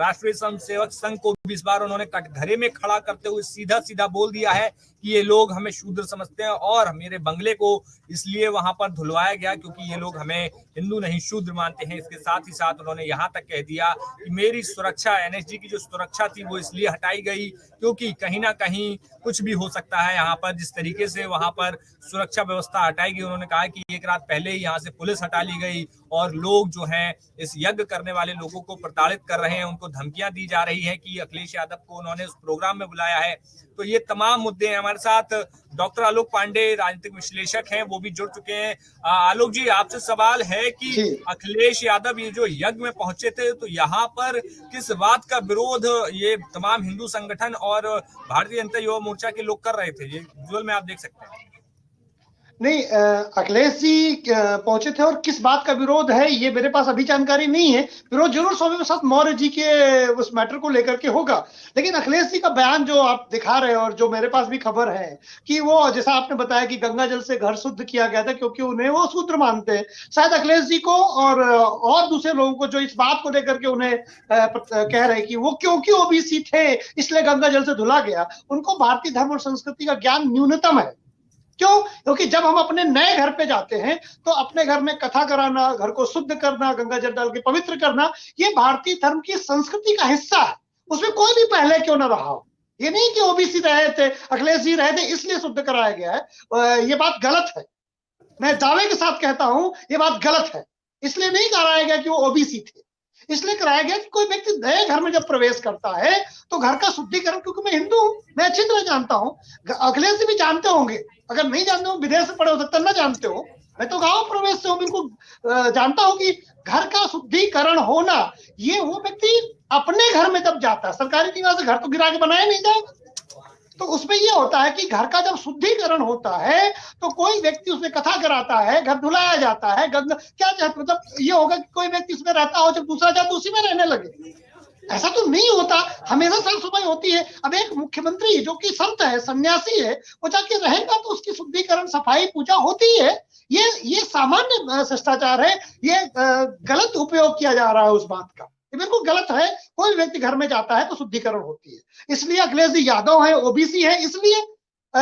राष्ट्रीय स्वयंसेवक संघ को भी इस बार उन्होंने कटघरे में खड़ा करते हुए सीधा सीधा बोल दिया है कि ये लोग हमें शूद्र समझते हैं और मेरे बंगले को इसलिए वहां पर धुलवाया गया क्योंकि ये लोग हमें हिंदू नहीं शूद्र मानते हैं। इसके साथ ही साथ उन्होंने यहां तक कह दिया कि मेरी सुरक्षा, एनएसजी की जो सुरक्षा थी वो इसलिए हटाई गई क्योंकि कहीं ना कहीं कुछ भी हो सकता है यहाँ पर। जिस तरीके से वहां पर सुरक्षा व्यवस्था हटाई गई, उन्होंने कहा कि एक रात पहले ही यहाँ से पुलिस हटा ली गई और लोग जो हैं इस यज्ञ करने वाले लोगों को प्रताड़ित कर रहे हैं, उनको धमकियां दी जा रही है कि अखिलेश यादव को उन्होंने उस प्रोग्राम में बुलाया है। तो ये तमाम मुद्दे हैं। हमारे साथ डॉक्टर आलोक पांडे राजनीतिक विश्लेषक हैं, वो भी जुड़ चुके हैं। आलोक जी, आपसे सवाल है कि अखिलेश यादव ये जो यज्ञ में पहुंचे थे तो यहाँ पर किस बात का विरोध ये तमाम हिंदू संगठन और भारतीय जनता युवा मोर्चा के लोग कर रहे थे? ये विजुअल में आप देख सकते हैं। नहीं, अखिलेश जी पहुंचे थे और किस बात का विरोध है ये मेरे पास अभी जानकारी नहीं है। विरोध जरूर स्वामी प्रसाद मौर्य जी के उस मैटर को लेकर के होगा, लेकिन अखिलेश जी का बयान जो आप दिखा रहे हैं और जो मेरे पास भी खबर है कि वो, जैसा आपने बताया कि गंगा जल से घर शुद्ध किया गया था क्योंकि उन्हें वो शूद्र मानते हैं। शायद अखिलेश जी को और दूसरे लोगों को जो इस बात को लेकर के उन्हें कह रहे हैं कि वो क्योंकि ओबीसी थे इसलिए गंगा जल से धुला गया, उनको भारतीय धर्म और संस्कृति का ज्ञान न्यूनतम है। क्यों? क्योंकि जब हम अपने नए घर पे जाते हैं तो अपने घर में कथा कराना, घर को शुद्ध करना, गंगा जल डाल के पवित्र करना, ये भारतीय धर्म की संस्कृति का हिस्सा है। उसमें कोई भी पहले क्यों ना रहा हो। ये नहीं कि ओबीसी रहे थे, अखिलेश जी रहे थे इसलिए शुद्ध कराया गया है। ये बात गलत है। मैं दावे के साथ कहता हूं ये बात गलत है। इसलिए नहीं कराया गया कि वो ओबीसी थे, इसलिए कराया गया कि कोई व्यक्ति नए घर में जब प्रवेश करता है तो घर का शुद्धिकरण, क्योंकि मैं हिंदू हूं, मैं अच्छी तरह जानता हूं, अखिलेश जी भी जानते होंगे, अगर नहीं जानते हो विदेश से पढ़े हो सकता ना जानते हो, मैं तो गांव प्रवेश से हूं, बिल्कुल जानता हूं कि घर का शुद्धिकरण होना, ये वो व्यक्ति अपने घर में जब जाता है, सरकारी निवास से घर तो गिरा के बनाया नहीं जाएगा, तो उसमें ये होता है कि घर का जब शुद्धिकरण होता है तो कोई व्यक्ति उसमें कथा कराता है, घर धुलाया जाता है, गंगा क्या चाहते, मतलब ये होगा कि कोई व्यक्ति उसमें रहता हो, जब दूसरा जाए तो उसी में रहने लगे। ऐसा तो नहीं होता, हमेशा साफ सफाई होती है। अब एक मुख्यमंत्री जो कि संत है, सन्यासी है, वो जाके रहेगा तो उसकी शुद्धिकरण, सफाई, पूजा होती है। ये सामान्य शिष्टाचार है। ये गलत उपयोग किया जा रहा है उस बात का, ये बिल्कुल गलत है। कोई व्यक्ति घर में जाता है तो शुद्धिकरण होती है। इसलिए अखिलेश जी यादव है, ओबीसी है, इसलिए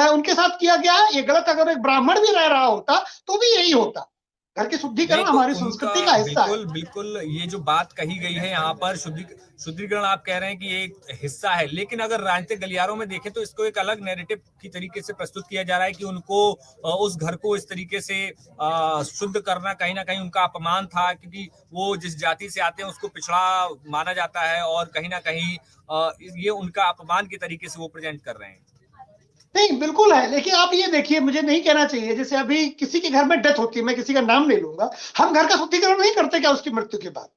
उनके साथ किया गया। ये गलत, अगर एक ब्राह्मण भी रह रहा होता तो भी यही होता। घर की शुद्धिकरण हमारी संस्कृति का हिस्सा है। बिल्कुल ये जो बात कही गई है यहाँ पर शुद्धिकरण आप कह रहे हैं कि एक हिस्सा है, लेकिन अगर राजनीतिक गलियारों में देखें तो इसको एक अलग नैरेटिव की तरीके से प्रस्तुत किया जा रहा है कि उनको उस घर को इस तरीके से शुद्ध करना कहीं ना कहीं उनका अपमान था, क्योंकि वो जिस जाति से आते हैं उसको पिछड़ा माना जाता है और कहीं ना कहीं ये उनका अपमान के तरीके से वो प्रेजेंट कर रहे हैं। नहीं, बिल्कुल है, लेकिन आप ये देखिए, मुझे नहीं कहना चाहिए, जैसे अभी किसी के घर में डेथ होती है, मैं किसी का नाम नहीं लूंगा, हम घर का शुद्धिकरण नहीं करते क्या उसकी मृत्यु के बाद?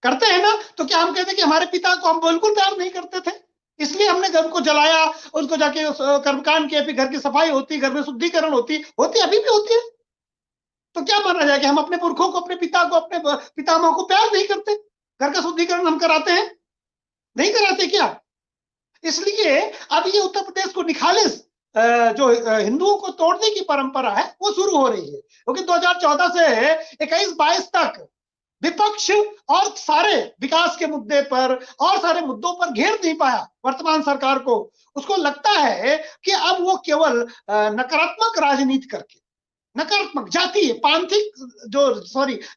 करते हैं ना? तो क्या हम कहते हैं कि हमारे पिता को हम बिल्कुल प्यार नहीं करते थे इसलिए हमने घर को जलाया, उसको जाके कर्मकांड किया, फिर घर की सफाई होती, घर में शुद्धिकरण होती, अभी भी होती है। तो क्या माना जाए कि हम अपने पुरखों को, अपने पिता को, अपने पितामह को प्यार नहीं करते? घर का शुद्धिकरण हम कराते हैं, नहीं कराते क्या? इसलिए अब ये उत्तर प्रदेश को निखालिस जो हिंदुओं को तोड़ने की परंपरा है वो शुरू हो रही है, क्योंकि 2014 से 21-22 तक विपक्ष और सारे विकास के मुद्दे पर और सारे मुद्दों पर घेर नहीं पाया वर्तमान सरकार को। उसको लगता है कि अब वो केवल नकारात्मक राजनीति करके, नकारात्मक जातीय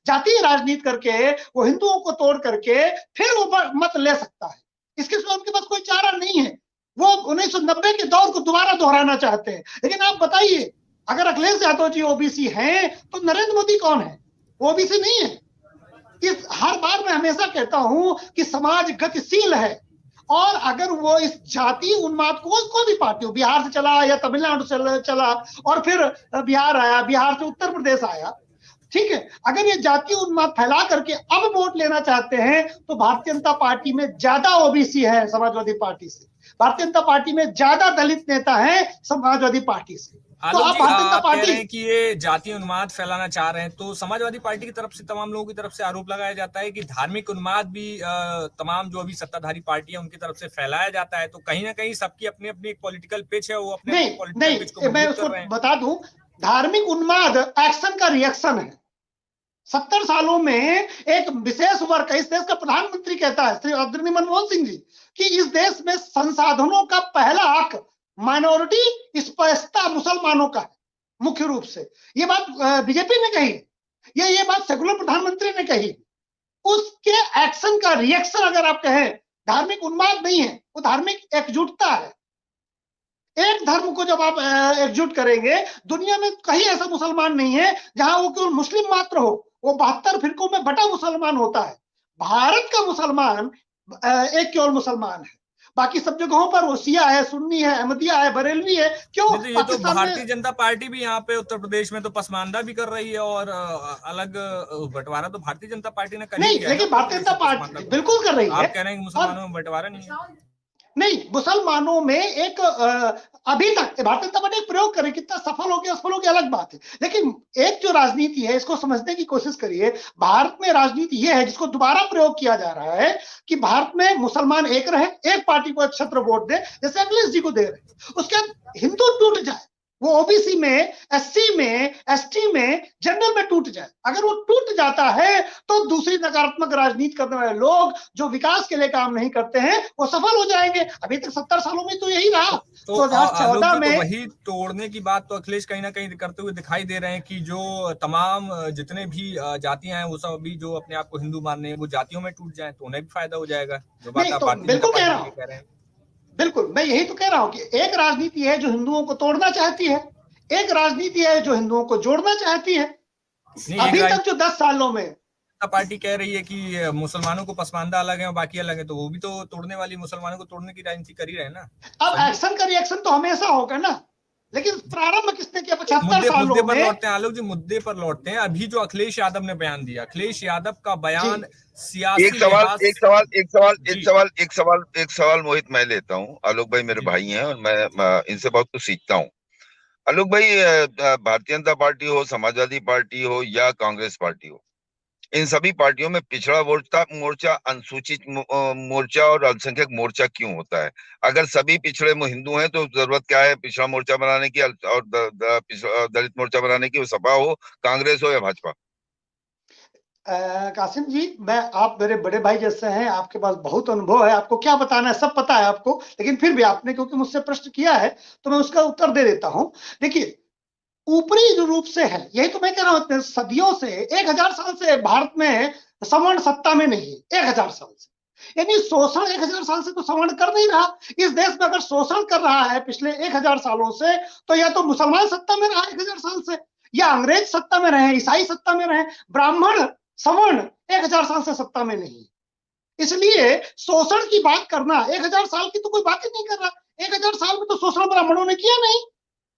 जातीय राजनीति करके वो हिंदुओं को तोड़ करके फिर वो मत ले सकता है। इसके सिवा उनके पास कोई चारा नहीं है। वो 1990 के दौर को दोबारा दोहराना चाहते हैं। लेकिन आप बताइए, अगर अखिलेश यादव जी ओबीसी हैं तो नरेंद्र मोदी कौन है? वो ओबीसी नहीं है। इस हर बार मैं हमेशा कहता हूं कि समाज गतिशील है, और अगर वो इस जातीय उन्माद को, कोई भी पार्टी हो, बिहार से चला या तमिलनाडु से चला और फिर बिहार आया, बिहार से उत्तर प्रदेश आया, ठीक है, अगर ये जातीय उन्माद फैला करके अब वोट लेना चाहते हैं तो भारतीय जनता पार्टी में ज्यादा ओबीसी है समाजवादी पार्टी से, भारतीय जनता पार्टी में ज्यादा दलित नेता है समाजवादी पार्टी से। तो आप कह रहे हैं कि ये जातीय उन्माद फैलाना चाह रहे हैं, तो समाजवादी पार्टी की तरफ से, तमाम लोगों की तरफ से आरोप लगाया जाता है कि धार्मिक उन्माद भी तमाम जो अभी सत्ताधारी पार्टी है उनकी तरफ से फैलाया जाता है। तो कहीं ना कहीं सबकी अपनी अपनी एक पॉलिटिकल पिच है, वो अपने पॉलिटिकल पिच को मैं उसको बता दूं, धार्मिक उन्माद एक्शन का रिएक्शन है। 70 सालों में एक विशेष वर्ग इस देश का प्रधानमंत्री कहता है, श्री आदरणीय मनमोहन सिंह जी, कि इस देश में संसाधनों का पहला हक माइनॉरिटी स्पष्टता मुसलमानों का है, मुख्य रूप से। ये बात बीजेपी ने कही, ये बात सेकुलर प्रधानमंत्री ने कही। उसके एक्शन का रिएक्शन अगर आप कहें, धार्मिक उन्माद नहीं है, वो धार्मिक एकजुटता है। एक धर्म को जब आप एकजुट करेंगे, दुनिया में कहीं ऐसा मुसलमान नहीं है जहां वो केवल मुस्लिम मात्र हो, वो 72 फिरकों में बटा मुसलमान होता है। भारत का मुसलमान एक केवल मुसलमान है, बाकी सब जगहों पर वो शिया है, सुन्नी है, अहमदिया है, बरेलवी है। क्यों? तो ये तो भारतीय जनता पार्टी भी यहाँ पे उत्तर प्रदेश में तो पसमानदा भी कर रही है, और अलग बंटवारा तो भारतीय जनता पार्टी ने कर नहीं, लेकिन भारतीय जनता पार्टी बिल्कुल कर रही है। आप कह रहे हैं कि मुसलमानों में बंटवारा नहीं है? नहीं, मुसलमानों में एक अभी तक भारतीय जनता पार्टी प्रयोग करे, कितना सफल हो गया असफल हो गया अलग बात है, लेकिन एक जो राजनीति है इसको समझने की कोशिश करिए। भारत में राजनीति ये है जिसको दोबारा प्रयोग किया जा रहा है कि भारत में मुसलमान एक रहे, एक पार्टी को एक छत्र वोट दे, जैसे अखिलेश जी को दे रहे, उसके बाद हिंदू टूट जाए, वो ओबीसी में, एससी में, एसटी में, जनरल में टूट जाए। अगर वो टूट जाता है तो दूसरी नकारात्मक राजनीति करने वाले लोग जो विकास के लिए काम नहीं करते हैं वो सफल हो जाएंगे। अभी तक 70 सालों में तो यही रहा। तो 2014 में तो वही तोड़ने की बात तो अखिलेश कहीं ना कहीं करते हुए दिखाई दे रहे हैं कि जो तमाम जितने भी जातियां हैं वो सब अभी जो अपने आप को हिंदू मान रहे हैं वो जातियों में टूट जाए तो उन्हें भी फायदा हो जाएगा। जो बात आप बिल्कुल कह रहे हैं, बिल्कुल मैं यही तो कह रहा हूं कि एक राजनीति है जो हिंदुओं को तोड़ना चाहती है, एक राजनीति है जो हिंदुओं को जोड़ना चाहती है। अभी तक जो 10 सालों में पार्टी कह रही है कि मुसलमानों को पसमानदा अलग है और बाकी अलग है, तो वो भी तो तोड़ने वाली, मुसलमानों को तोड़ने की राजनीति कर ही रहे ना। अब एक्शन का रिएक्शन तो हमेशा होगा ना, लेकिन प्रारंभ किसने किया 75 सालों मुद्दे पर लौटते हैं आलोक जी, मुद्दे पर लौटते हैं। अभी जो अखिलेश यादव ने बयान दिया, अखिलेश यादव का बयान सियासी एक सवाल मोहित मैं लेता हूँ। आलोक भाई मेरे भाई हैं और मैं इनसे बहुत कुछ सीखता हूँ। आलोक भाई, भारतीय जनता पार्टी हो, समाजवादी पार्टी हो या कांग्रेस पार्टी हो, इन सभी पार्टियों में पिछड़ा मोर्चा, अनुसूचित मोर्चा और अल्पसंख्यक मोर्चा क्यों होता है? अगर सभी पिछड़े हिंदू हैं तो जरूरत क्या है पिछड़ा मोर्चा बनाने की और दलित मोर्चा बनाने की? वो सपा हो, कांग्रेस हो या भाजपा। कासिम जी, आप मेरे बड़े भाई जैसे हैं, आपके पास बहुत अनुभव है, आपको क्या बताना है सब पता है आपको, लेकिन फिर भी आपने क्योंकि मुझसे प्रश्न किया है तो मैं उसका उत्तर दे देता हूं। देखिए, ऊपरी रूप से है, यही तो मैं कह रहा हूं, सदियों से 1000 साल से भारत में सवर्ण सत्ता में नहीं है। 1000 साल से, यानी शोषण 1000 साल से तो सवर्ण कर नहीं रहा। इस देश में अगर शोषण कर रहा है पिछले 1000 सालों से, तो या तो मुसलमान सत्ता में रहा 1000 साल से, या अंग्रेज सत्ता में रहे, ईसाई सत्ता में रहे, ब्राह्मण सवर्ण 1000 साल से सत्ता में नहीं। इसलिए शोषण की बात करना, 1000 साल की तो कोई बात ही नहीं कर रहा। 1000 साल में तो शोषण ब्राह्मणों ने किया नहीं,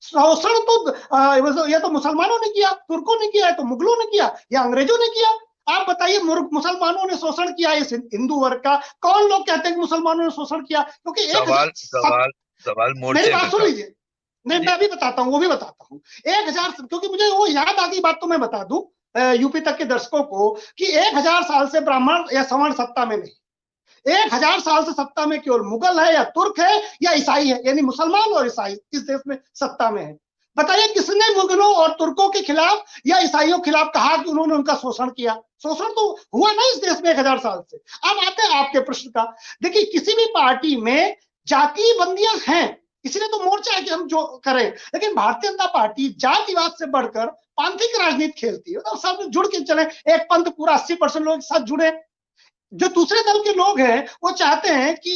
शोषण तो या तो मुसलमानों ने किया, तुर्कों ने किया, तो मुगलों ने किया, या अंग्रेजों ने किया। आप बताइए, मुसलमानों ने शोषण किया इस हिंदू वर्ग का? कौन लोग कहते हैं कि मुसलमानों ने शोषण किया? क्योंकि सवाल मेरी बात सुन लीजिए, नहीं मैं भी बताता हूँ, वो भी बताता हूँ। 1000, क्योंकि मुझे वो याद आ गई बात, तो मैं बता दूं यूपी तक के दर्शकों को कि 1000 साल से ब्राह्मण या सवर्ण सत्ता में नहीं। 1000 साल से सत्ता में केवल मुगल है, या तुर्क है, या ईसाई है, यानी मुसलमान और ईसाई इस देश में सत्ता में है। बताइए, किसने मुगलों और तुर्कों के खिलाफ या ईसाइयों के खिलाफ कहा कि उन्होंने उनका शोषण किया? शोषण तो हुआ ना इस देश में 1000 साल से। अब आते हैं आपके प्रश्न का। देखिए, किसी भी पार्टी में जातीय बंदियां हैं, इसलिए तो मोर्चा है कि हम जो करें, लेकिन भारतीय जनता पार्टी जातिवाद से बढ़कर पांथिक राजनीति खेलती है। मतलब सब जुड़ के चले, एक पंथ पूरा 80% लोग साथ जुड़े। जो दूसरे दल के लोग हैं वो चाहते हैं कि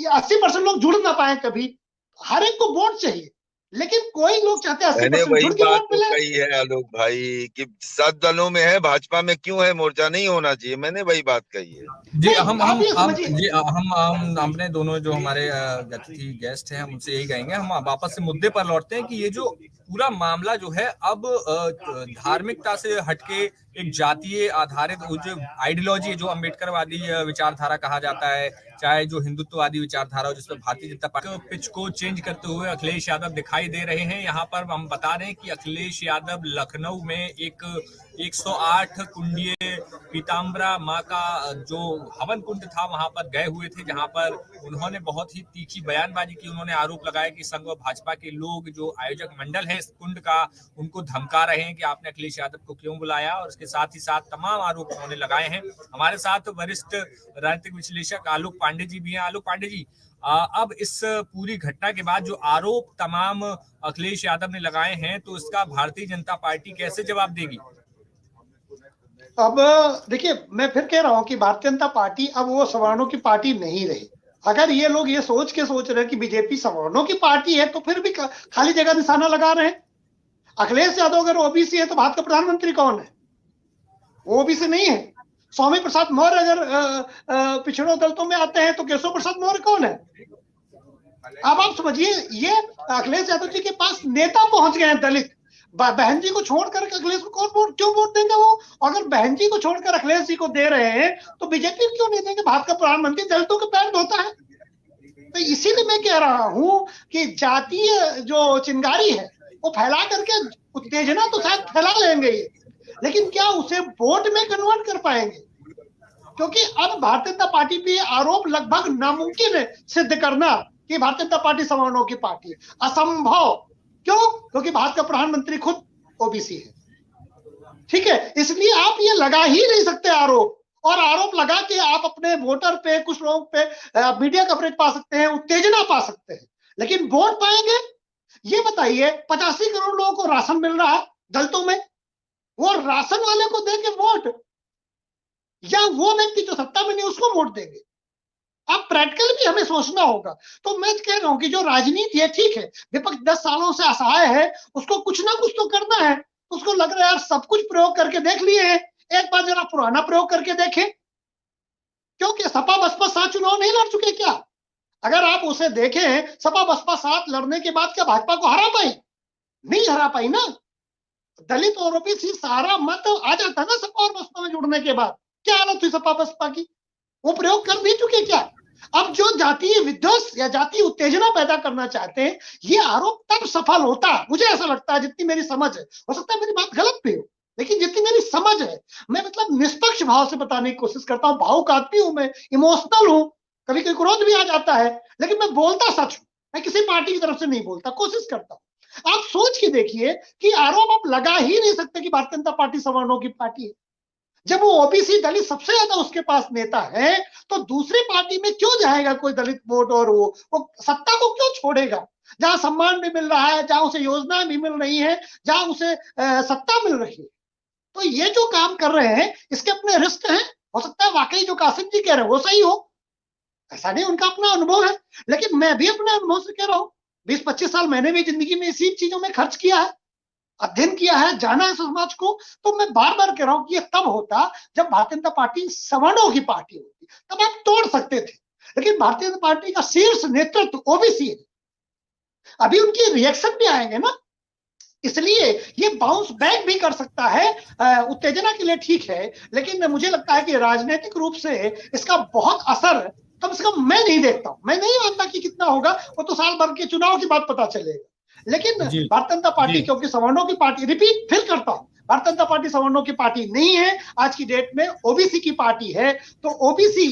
80% लोग जुड़ ना पाए कभी, हर एक को वोट चाहिए, लेकिन कोई लोग चाहते हैं 80% जुड़ के वोट मिले। कही है आलोक भाई कि 7 दलों में है, भाजपा में क्यों है मोर्चा नहीं होना चाहिए? मैंने वही बात कही है जी। हम अपने दोनों जो हमारे अतिथि गेस्ट हैं उनसे यही कहेंगे, हम वापस से मुद्दे पर लौटते हैं कि ये जो पूरा मामला जो है अब धार्मिकता से हटके एक जातीय आधारित जो आइडियोलॉजी, जो अम्बेडकरवादी विचारधारा कहा जाता है, चाहे जो हिंदुत्ववादी विचारधारा हो, जिसमें भारतीय जनता पार्टी पिच को चेंज करते हुए अखिलेश यादव दिखाई दे रहे हैं। यहाँ पर हम बता रहे हैं कि अखिलेश यादव लखनऊ में एक 108 कुंडीय पीताम्बरा माँ का जो हवन कुंड था वहां पर गए हुए थे, जहां पर उन्होंने बहुत ही तीखी बयानबाजी की। उन्होंने आरोप लगाया कि संघ व भाजपा के लोग जो आयोजक मंडल है इस कुंड का उनको धमका रहे हैं कि आपने अखिलेश यादव को क्यों बुलाया, और इसके साथ ही साथ तमाम आरोप उन्होंने लगाए हैं। हमारे साथ वरिष्ठ राजनीतिक विश्लेषक आलोक पांडे जी भी हैं। आलोक पांडे जी, अब इस पूरी घटना के बाद जो आरोप तमाम अखिलेश यादव ने लगाए हैं, तो इसका भारतीय जनता पार्टी कैसे जवाब देगी? अब देखिए, मैं फिर कह रहा हूं कि भारतीय जनता पार्टी अब वो सवर्णों की पार्टी नहीं रही। अगर ये लोग ये सोच रहे हैं कि बीजेपी सवर्णों की पार्टी है, तो फिर भी खाली जगह निशाना लगा रहे हैं। अखिलेश यादव अगर ओबीसी है तो भारत का प्रधानमंत्री कौन है? वो ओबीसी नहीं है। स्वामी प्रसाद मौर्य अगर पिछड़ों दलितों में आते हैं तो केशव प्रसाद मौर्य कौन है? अब आप समझिए, ये अखिलेश यादव जी के पास नेता पहुंच गए हैं दलित। बहन जी को छोड़कर अखिलेश को क्यों वोट देंगे वो? अगर बहन जी को छोड़कर अखिलेश जी को दे रहे हैं तो बीजेपी क्यों नहीं देंगे? भारत का प्रधानमंत्री दलितों के पैर धोता है। तो इसीलिए मैं कह रहा हूं कि जातीय जो चिंगारी है वो फैला करके उत्तेजना तो शायद फैला लेंगे ये, लेकिन क्या उसे वोट में कन्वर्ट कर पाएंगे? क्योंकि अब भारतीय जनता पार्टी पे आरोप लगभग नामुमकिन है सिद्ध करना कि भारतीय जनता पार्टी सवर्णों की पार्टी है। असंभव। क्यों? क्योंकि भारत का प्रधानमंत्री खुद ओबीसी है। ठीक है, इसलिए आप ये लगा ही नहीं सकते आरोप, और आरोप लगा के आप अपने वोटर पे, कुछ लोगों पे मीडिया कवरेज पा सकते हैं, उत्तेजना पा सकते हैं, लेकिन वोट पाएंगे? ये बताइए, 85 करोड़ लोगों को राशन मिल रहा है दलितों में, वो राशन वाले को देंगे वोट, या वो व्यक्ति जो सत्ता में नहीं उसको वोट देंगे? अब प्रैक्टिकल भी हमें सोचना होगा। तो मैं कह रहा हूं कि जो राजनीति है, ठीक है, विपक्ष 10 सालों से असहाय है, उसको कुछ ना कुछ तो करना है। उसको लग रहा है यार सब कुछ प्रयोग करके देख लिए हैं, एक बार जरा पुराना प्रयोग करके देखें। क्योंकि सपा बसपा साथ चुनाव नहीं लड़ चुके क्या? अगर आप उसे देखें, सपा बसपा साथ लड़ने के बाद क्या भाजपा को हरा पाई? नहीं हरा पाई ना। दलित और ओबीसी सारा मत आ जाता ना सपा और बसपा में जुड़ने के बाद। क्या हालत हुई सपा बसपा की? वो प्रयोग कर नहीं चुके क्या? अब जो जातीय विध्वंस या जातीय उत्तेजना पैदा करना चाहते हैं, ये आरोप तब सफल होता, मुझे ऐसा लगता है, जितनी मेरी समझ है। हो सकता है मेरी बात गलत भी हो, लेकिन जितनी मेरी समझ है, मैं मतलब निष्पक्ष भाव से बताने की कोशिश करता हूँ। भावुक आदमी हूं मैं, इमोशनल हूं, कभी कभी क्रोध भी आ जाता है, लेकिन मैं बोलता सच हूं। मैं किसी पार्टी की तरफ से नहीं बोलता, कोशिश करता हूं। आप सोच के देखिए कि आरोप आप लगा ही नहीं सकते कि भारतीय जनता पार्टी सवर्णों की पार्टी है। जब वो ओबीसी दलित सबसे ज्यादा उसके पास नेता है, तो दूसरी पार्टी में क्यों जाएगा कोई दलित वोट? और वो सत्ता को क्यों छोड़ेगा, जहां सम्मान भी मिल रहा है, जहां उसे योजनाएं भी मिल रही है, जहां उसे सत्ता मिल रही है? तो ये जो काम कर रहे हैं, इसके अपने रिस्क हैं। हो सकता है वाकई जो कासिम जी कह रहे हैं वो सही हो, ऐसा नहीं, उनका अपना अनुभव है, लेकिन मैं भी अपने अनुभव से कह रहा हूँ। 20-25 साल मैंने भी जिंदगी में इसी चीजों में खर्च किया है, अध्ययन किया है, जाना है समाज को। तो मैं बार बार कह रहा हूं कि ये तब होता जब भारतीय जनता पार्टी सवर्णों की पार्टी होती, तब आप तोड़ सकते थे। लेकिन भारतीय जनता पार्टी का शीर्ष नेतृत्व ओबीसी है, अभी उनके रिएक्शन भी आएंगे ना, इसलिए ये बाउंस बैक भी कर सकता है। उत्तेजना के लिए ठीक है, लेकिन मुझे लगता है कि राजनीतिक रूप से इसका बहुत असर कम से कम मैं नहीं देखता हूं। मैं नहीं मानता कि कितना होगा, वो तो साल भर के चुनाव के बाद पता चलेगा। लेकिन भारतीय जनता पार्टी क्योंकि सवर्णों की पार्टी, रिपीट फिर करता हूं, भारतीय जनता पार्टी सवर्णों की पार्टी नहीं है, आज की डेट में ओबीसी की पार्टी है। तो ओबीसी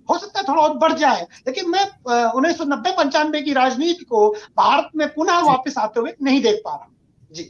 हो सकता है थोड़ा और बढ़ जाए, लेकिन मैं 1990-95 की राजनीति को भारत में पुनः वापस आते हुए नहीं देख पा रहा। जी।